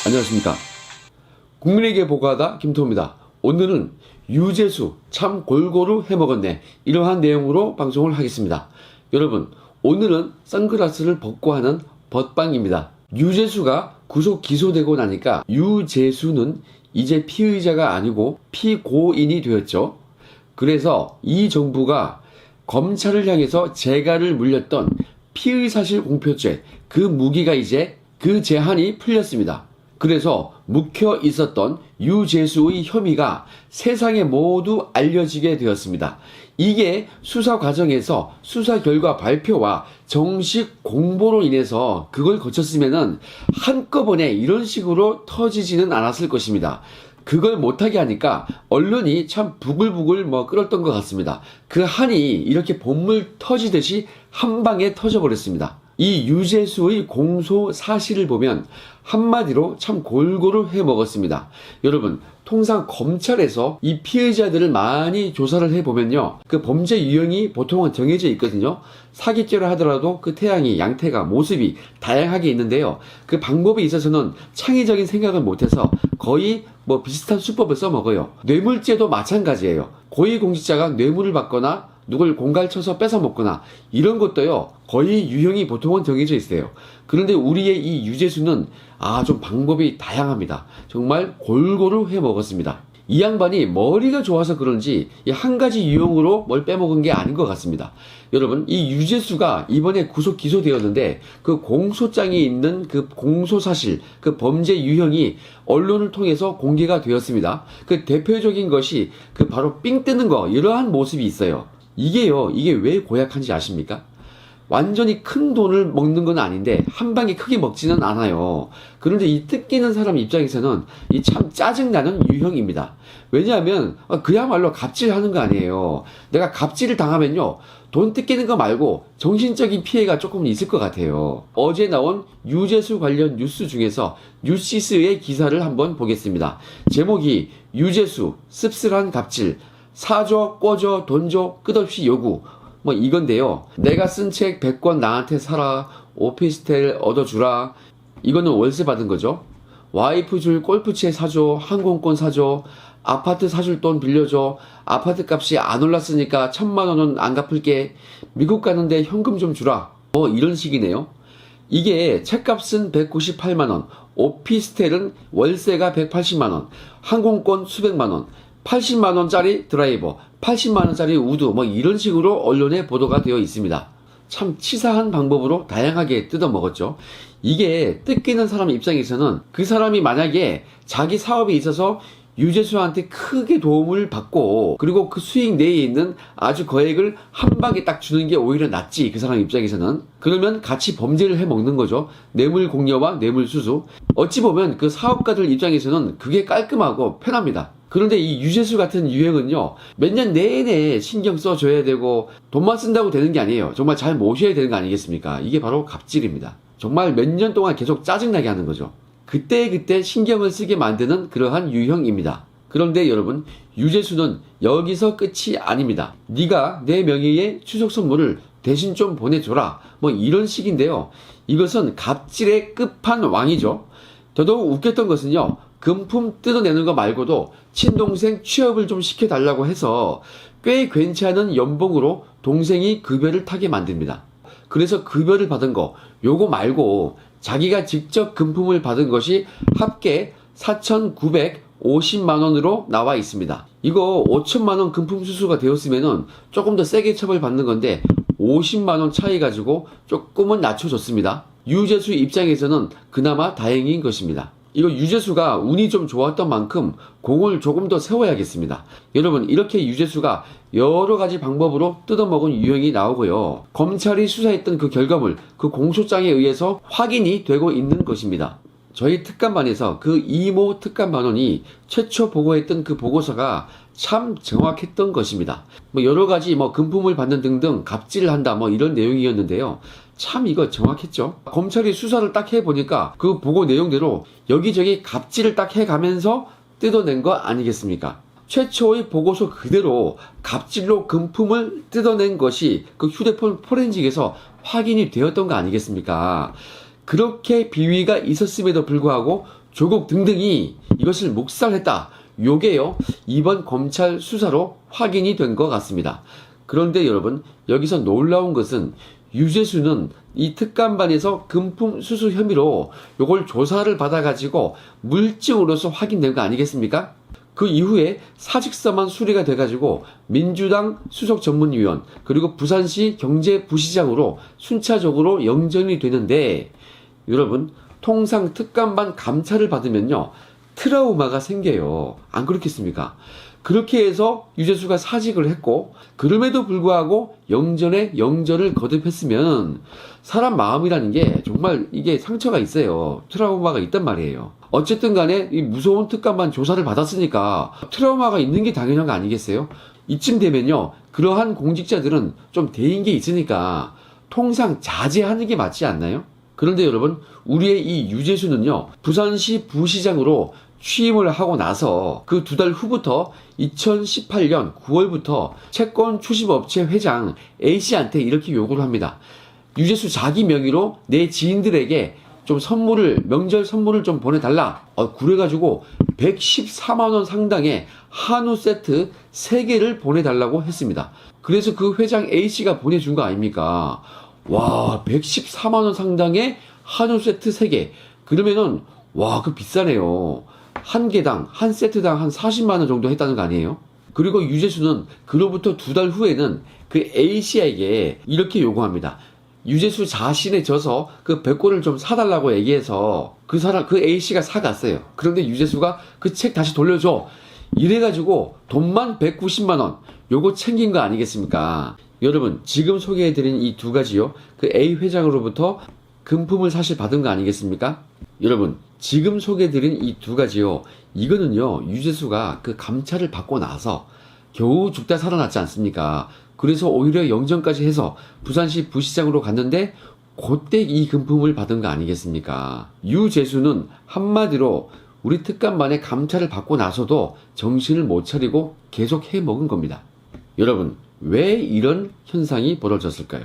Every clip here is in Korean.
안녕하십니까. 국민에게 보고하다 김토입니다. 오늘은 유재수 참 골고루 해먹었네, 이러한 내용으로 방송을 하겠습니다. 여러분, 오늘은 선글라스를 벗고 하는 벗방입니다. 유재수가 구속 기소되고 나니까 유재수는 이제 피의자가 아니고 피고인이 되었죠. 그래서 이 정부가 검찰을 향해서 재갈을 물렸던 피의사실 공표죄, 그 무기가 이제 그 제한이 풀렸습니다. 그래서 묵혀 있었던 유재수의 혐의가 세상에 모두 알려지게 되었습니다. 이게 수사 과정에서 수사 결과 발표와 정식 공보로 인해서 그걸 거쳤으면은 한꺼번에 이런 식으로 터지지는 않았을 것입니다. 그걸 못하게 하니까 언론이 참 부글부글 끓었던 것 같습니다. 그 한이 이렇게 본물 터지듯이 한 방에 터져버렸습니다. 이 유재수의 공소 사실을 보면 한마디로 참 골고루 해먹었습니다. 여러분, 통상 검찰에서 이 피해자들을 많이 조사를 해보면요, 그 범죄 유형이 보통은 정해져 있거든요. 사기죄를 하더라도 그 태양이, 양태가, 모습이 다양하게 있는데요, 그 방법에 있어서는 창의적인 생각을 못해서 거의 비슷한 수법을 써먹어요. 뇌물죄도 마찬가지예요. 고위공직자가 뇌물을 받거나 누굴 공갈쳐서 뺏어먹거나 이런 것도요, 거의 유형이 보통은 정해져 있어요. 그런데 우리의 이 유재수는 좀 방법이 다양합니다. 정말 골고루 해먹었습니다. 이 양반이 머리가 좋아서 그런지 한 가지 유형으로 뭘 빼먹은 게 아닌 것 같습니다. 여러분, 이 유재수가 이번에 구속 기소되었는데 그 공소장이 있는 그 공소사실, 그 범죄 유형이 언론을 통해서 공개가 되었습니다. 그 대표적인 것이 그 바로 삥 뜨는 거, 이러한 모습이 있어요. 이게 왜 고약한지 아십니까? 완전히 큰 돈을 먹는 건 아닌데 한 방에 크게 먹지는 않아요. 그런데 이 뜯기는 사람 입장에서는 이 참 짜증나는 유형입니다. 왜냐하면 그야말로 갑질하는 거 아니에요. 내가 갑질을 당하면요, 돈 뜯기는 거 말고 정신적인 피해가 조금 있을 것 같아요. 어제 나온 유재수 관련 뉴스 중에서 뉴시스의 기사를 한번 보겠습니다. 제목이 유재수 씁쓸한 갑질, 사줘, 꿔줘, 돈 줘, 끝없이 요구, 이건데요. 내가 쓴 책 100권 나한테 사라, 오피스텔 얻어주라, 이거는 월세 받은 거죠. 와이프 줄 골프채 사줘, 항공권 사줘, 아파트 사줄 돈 빌려줘, 아파트 값이 안 올랐으니까 1000만 원은 안 갚을게, 미국 가는데 현금 좀 주라, 이런 식이네요. 이게 책값은 198만 원, 오피스텔은 월세가 180만 원, 항공권 수백만 원, 80만원짜리 드라이버, 80만원짜리 우드, 이런 식으로 언론에 보도가 되어 있습니다. 참 치사한 방법으로 다양하게 뜯어먹었죠. 이게 뜯기는 사람 입장에서는 그 사람이 만약에 자기 사업에 있어서 유재수한테 크게 도움을 받고 그리고 그 수익 내에 있는 아주 거액을 한 방에 딱 주는 게 오히려 낫지, 그 사람 입장에서는. 그러면 같이 범죄를 해먹는 거죠. 뇌물 공여와 뇌물 수수. 어찌 보면 그 사업가들 입장에서는 그게 깔끔하고 편합니다. 그런데 이 유재수 같은 유형은요, 몇 년 내내 신경 써줘야 되고 돈만 쓴다고 되는 게 아니에요. 정말 잘 모셔야 되는 거 아니겠습니까? 이게 바로 갑질입니다. 정말 몇 년 동안 계속 짜증나게 하는 거죠. 그때 신경을 쓰게 만드는 그러한 유형입니다. 그런데 여러분, 유재수는 여기서 끝이 아닙니다. 네가 내 명의의 추석 선물을 대신 좀 보내줘라, 이런 식인데요. 이것은 갑질의 끝판왕이죠. 더더욱 웃겼던 것은요, 금품 뜯어내는 거 말고도 친동생 취업을 좀 시켜달라고 해서 꽤 괜찮은 연봉으로 동생이 급여를 타게 만듭니다. 그래서 급여를 받은 거, 요거 말고 자기가 직접 금품을 받은 것이 합계 4,950만원으로 나와 있습니다. 이거 5천만원 금품 수수가 되었으면은 조금 더 세게 처벌받는 건데 50만원 차이 가지고 조금은 낮춰줬습니다. 유재수 입장에서는 그나마 다행인 것입니다. 이거 유재수가 운이 좀 좋았던 만큼 공을 조금 더 세워야겠습니다. 여러분, 이렇게 유재수가 여러 가지 방법으로 뜯어먹은 유형이 나오고요, 검찰이 수사했던 그 결과물, 그 공소장에 의해서 확인이 되고 있는 것입니다. 저희 특감반에서 그 이모 특감반원이 최초 보고했던 그 보고서가 참 정확했던 것입니다. 여러 가지 금품을 받는 등등 갑질을 한다, 이런 내용이었는데요. 참 이거 정확했죠. 검찰이 수사를 딱 해보니까 그 보고 내용대로 여기저기 갑질을 딱 해가면서 뜯어낸 거 아니겠습니까? 최초의 보고서 그대로 갑질로 금품을 뜯어낸 것이 그 휴대폰 포렌식에서 확인이 되었던 거 아니겠습니까? 그렇게 비위가 있었음에도 불구하고 조국 등등이 이것을 묵살했다. 요게요, 이번 검찰 수사로 확인이 된 것 같습니다. 그런데 여러분, 여기서 놀라운 것은 유재수는 이 특감반에서 금품 수수 혐의로 요걸 조사를 받아가지고 물증으로서 확인된 거 아니겠습니까? 그 이후에 사직서만 수리가 돼가지고 민주당 수석전문위원 그리고 부산시 경제부시장으로 순차적으로 영전이 되는데, 여러분, 통상 특감반 감찰을 받으면요, 트라우마가 생겨요. 안 그렇겠습니까? 그렇게 해서 유재수가 사직을 했고, 그럼에도 불구하고 영전에 영전을 거듭했으면 사람 마음이라는 게 정말 이게 상처가 있어요. 트라우마가 있단 말이에요. 어쨌든 간에 이 무서운 특감반 조사를 받았으니까 트라우마가 있는 게 당연한 거 아니겠어요? 이쯤 되면요, 그러한 공직자들은 좀 대인 게 있으니까 통상 자제하는 게 맞지 않나요? 그런데 여러분, 우리의 이 유재수는요, 부산시 부시장으로 취임을 하고 나서 그 2달 후부터 2018년 9월부터 채권 추심업체 회장 A씨한테 이렇게 요구를 합니다. 유재수 자기 명의로 내 지인들에게 좀 선물을, 명절 선물을 좀 보내달라. 그래가지고 114만원 상당의 한우 세트 3개를 보내달라고 했습니다. 그래서 그 회장 A씨가 보내준 거 아닙니까? 와, 114만원 상당의 한우 세트 3개. 그러면은, 와, 그 비싸네요. 한 개당, 한 세트당 한 40만원 정도 했다는 거 아니에요? 그리고 유재수는 그로부터 2달 후에는 그 A씨에게 이렇게 요구합니다. 유재수 자신에 져서 그 100권을 좀 사달라고 얘기해서 그 A씨가 사갔어요. 그런데 유재수가 그 책 다시 돌려줘. 이래가지고 돈만 190만원. 요거 챙긴 거 아니겠습니까? 여러분, 지금 소개해드린 이 2가지요. 그 A 회장으로부터 금품을 사실 받은 거 아니겠습니까? 여러분, 지금 소개해드린 이 2가지요. 이거는요, 유재수가 그 감찰을 받고 나서 겨우 죽다 살아났지 않습니까? 그래서 오히려 영전까지 해서 부산시 부시장으로 갔는데 그때 이 금품을 받은 거 아니겠습니까? 유재수는 한마디로 우리 특감반의 감찰을 받고 나서도 정신을 못 차리고 계속 해먹은 겁니다. 여러분, 왜 이런 현상이 벌어졌을까요?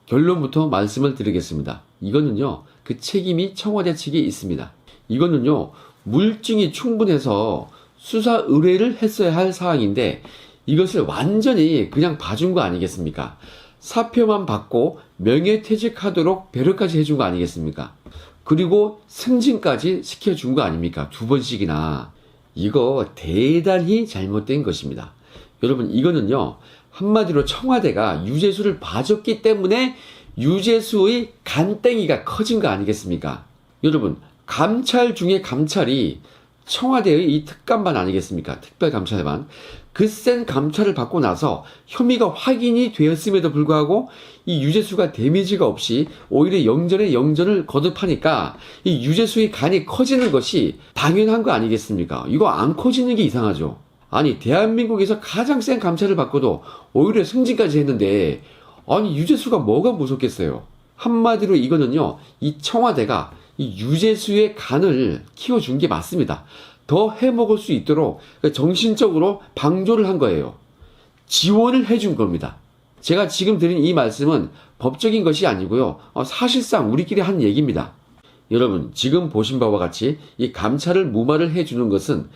결론부터 말씀을 드리겠습니다. 이거는요, 그 책임이 청와대 측에 있습니다. 이거는요, 물증이 충분해서 수사 의뢰를 했어야 할 사항인데 이것을 완전히 그냥 봐준 거 아니겠습니까? 사표만 받고 명예퇴직하도록 배려까지 해준 거 아니겠습니까? 그리고 승진까지 시켜준 거 아닙니까? 2번씩이나. 이거 대단히 잘못된 것입니다. 여러분, 이거는요, 한마디로 청와대가 유재수를 봐줬기 때문에 유재수의 간땡이가 커진 거 아니겠습니까? 여러분, 감찰 중에 감찰이 청와대의 이 특감반 아니겠습니까? 특별감찰반. 그 센 감찰을 받고 나서 혐의가 확인이 되었음에도 불구하고 이 유재수가 데미지가 없이 오히려 영전에 영전을 거듭하니까 이 유재수의 간이 커지는 것이 당연한 거 아니겠습니까? 이거 안 커지는 게 이상하죠. 아니, 대한민국에서 가장 센 감찰을 받고도 오히려 승진까지 했는데, 아니, 유재수가 뭐가 무섭겠어요? 한마디로 이거는요, 이 청와대가 이 유재수의 간을 키워준 게 맞습니다. 더 해먹을 수 있도록 정신적으로 방조를 한 거예요. 지원을 해준 겁니다. 제가 지금 드린 이 말씀은 법적인 것이 아니고요, 사실상 우리끼리 한 얘기입니다. 여러분, 지금 보신 바와 같이 이 감찰을 무마를 해주는 것은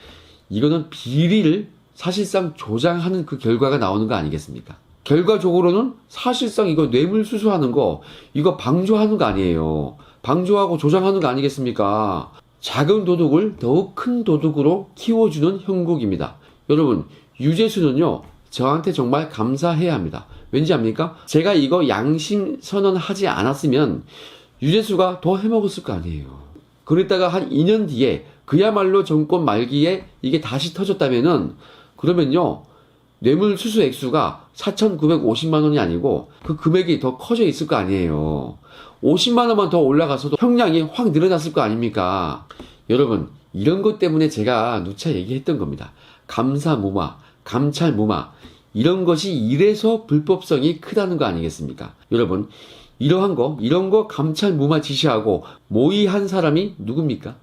이거는 비리를 사실상 조장하는 그 결과가 나오는 거 아니겠습니까? 결과적으로는 사실상 이거 뇌물수수하는 거, 이거 방조하는 거 아니에요. 방조하고 조장하는 거 아니겠습니까? 작은 도둑을 더욱 큰 도둑으로 키워주는 형국입니다. 여러분, 유재수는요, 저한테 정말 감사해야 합니다. 왠지 압니까? 제가 이거 양심 선언하지 않았으면 유재수가 더 해먹었을 거 아니에요. 그랬다가 한 2년 뒤에 그야말로 정권 말기에 이게 다시 터졌다면은, 그러면요, 뇌물수수 액수가 4,950만 원이 아니고 그 금액이 더 커져 있을 거 아니에요. 50만 원만 더 올라가서도 형량이 확 늘어났을 거 아닙니까? 여러분, 이런 것 때문에 제가 누차 얘기했던 겁니다. 감사무마, 감찰무마, 이런 것이 이래서 불법성이 크다는 거 아니겠습니까? 여러분, 이런 거 감찰무마 지시하고 모의한 사람이 누굽니까?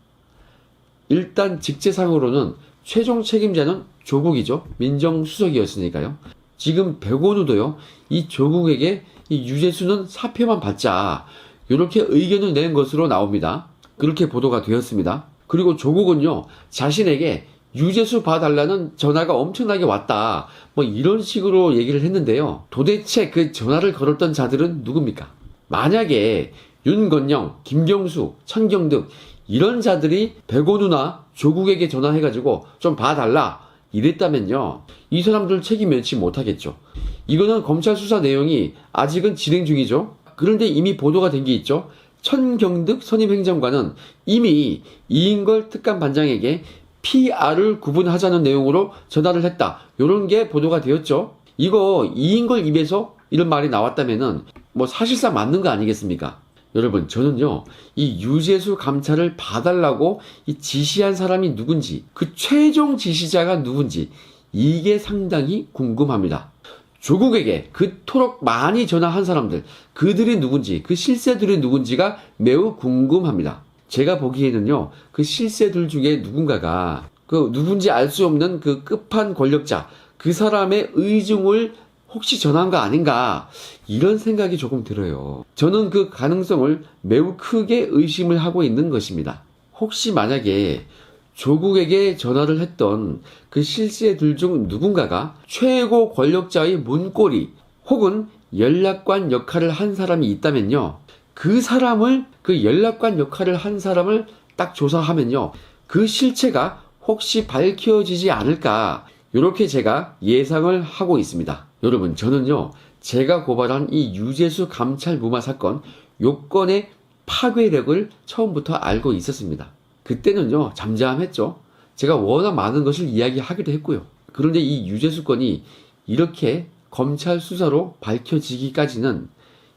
일단 직제상으로는 최종 책임자는 조국이죠. 민정수석이었으니까요. 지금 백원우도요, 이 조국에게 이 유재수는 사표만 받자, 이렇게 의견을 낸 것으로 나옵니다. 그렇게 보도가 되었습니다. 그리고 조국은요, 자신에게 유재수 봐달라는 전화가 엄청나게 왔다, 뭐 이런 식으로 얘기를 했는데요. 도대체 그 전화를 걸었던 자들은 누굽니까? 만약에 윤건영, 김경수, 천경득 이런 자들이 백오누나 조국에게 전화해가지고 좀 봐달라 이랬다면요, 이 사람들 책임 면치 못하겠죠. 이거는 검찰 수사 내용이 아직은 진행 중이죠. 그런데 이미 보도가 된 게 있죠. 천경득 선임행정관은 이미 이인걸 특감반장에게 PR을 구분하자는 내용으로 전화를 했다, 요런 게 보도가 되었죠. 이거 이인걸 입에서 이런 말이 나왔다면은 뭐 사실상 맞는 거 아니겠습니까? 여러분, 저는요, 이 유재수 감찰을 봐달라고 이 지시한 사람이 누군지, 그 최종 지시자가 누군지, 이게 상당히 궁금합니다. 조국에게 그토록 많이 전화한 사람들, 그들이 누군지, 그 실세들이 누군지가 매우 궁금합니다. 제가 보기에는요, 그 실세들 중에 누군가가 그 누군지 알 수 없는 그 끝판 권력자, 그 사람의 의중을 혹시 전한 거 아닌가, 이런 생각이 조금 들어요. 저는 그 가능성을 매우 크게 의심을 하고 있는 것입니다. 혹시 만약에 조국에게 전화를 했던 그 실세들 중 누군가가 최고 권력자의 문고리 혹은 연락관 역할을 한 사람이 있다면요, 그 사람을, 그 연락관 역할을 한 사람을 딱 조사하면요, 그 실체가 혹시 밝혀지지 않을까, 이렇게 제가 예상을 하고 있습니다. 여러분, 저는요, 제가 고발한 이 유재수 감찰 무마 사건, 요건의 파괴력을 처음부터 알고 있었습니다. 그때는요, 잠잠했죠. 제가 워낙 많은 것을 이야기하기도 했고요. 그런데 이 유재수 건이 이렇게 검찰 수사로 밝혀지기까지는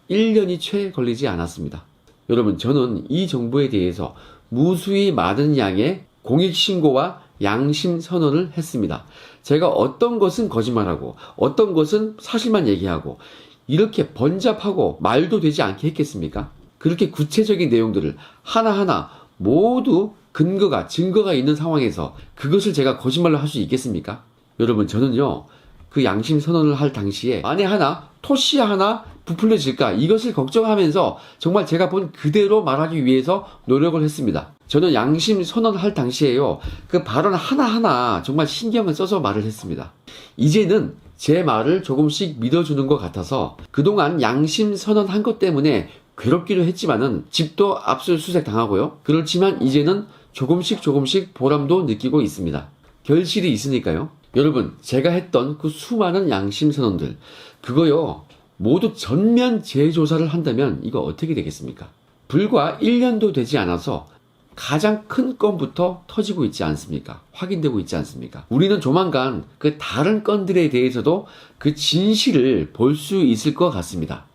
1년이 채 걸리지 않았습니다. 여러분, 저는 이 정부에 대해서 무수히 많은 양의 공익신고와 양심선언을 했습니다. 제가 어떤 것은 거짓말하고 어떤 것은 사실만 얘기하고 이렇게 번잡하고 말도 되지 않게 했겠습니까? 그렇게 구체적인 내용들을 하나하나 모두 근거가, 증거가 있는 상황에서 그것을 제가 거짓말로 할 수 있겠습니까? 여러분, 저는요, 그 양심선언을 할 당시에 만에 하나, 토시 하나 부풀려질까, 이것을 걱정하면서 정말 제가 본 그대로 말하기 위해서 노력을 했습니다. 저는 양심선언을 할 당시에요, 그 발언 하나하나 정말 신경을 써서 말을 했습니다. 이제는 제 말을 조금씩 믿어주는 것 같아서 그동안 양심선언한 것 때문에 괴롭기도 했지만은 집도 압수수색 당하고요. 그렇지만 이제는 조금씩 보람도 느끼고 있습니다. 결실이 있으니까요. 여러분, 제가 했던 그 수많은 양심선언들, 그거요, 모두 전면 재조사를 한다면 이거 어떻게 되겠습니까? 불과 1년도 되지 않아서 가장 큰 건부터 터지고 있지 않습니까? 확인되고 있지 않습니까? 우리는 조만간 그 다른 건들에 대해서도 그 진실을 볼 수 있을 것 같습니다.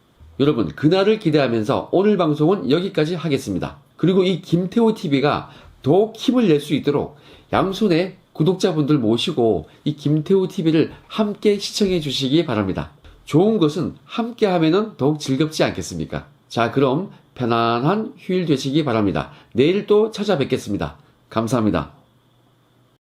여러분, 그날을 기대하면서 오늘 방송은 여기까지 하겠습니다. 그리고 이 김태호TV가 더욱 힘을 낼 수 있도록 양손에 구독자분들 모시고 이 김태호TV를 함께 시청해 주시기 바랍니다. 좋은 것은 함께 하면은 더욱 즐겁지 않겠습니까? 자, 그럼 편안한 휴일 되시기 바랍니다. 내일 또 찾아뵙겠습니다. 감사합니다.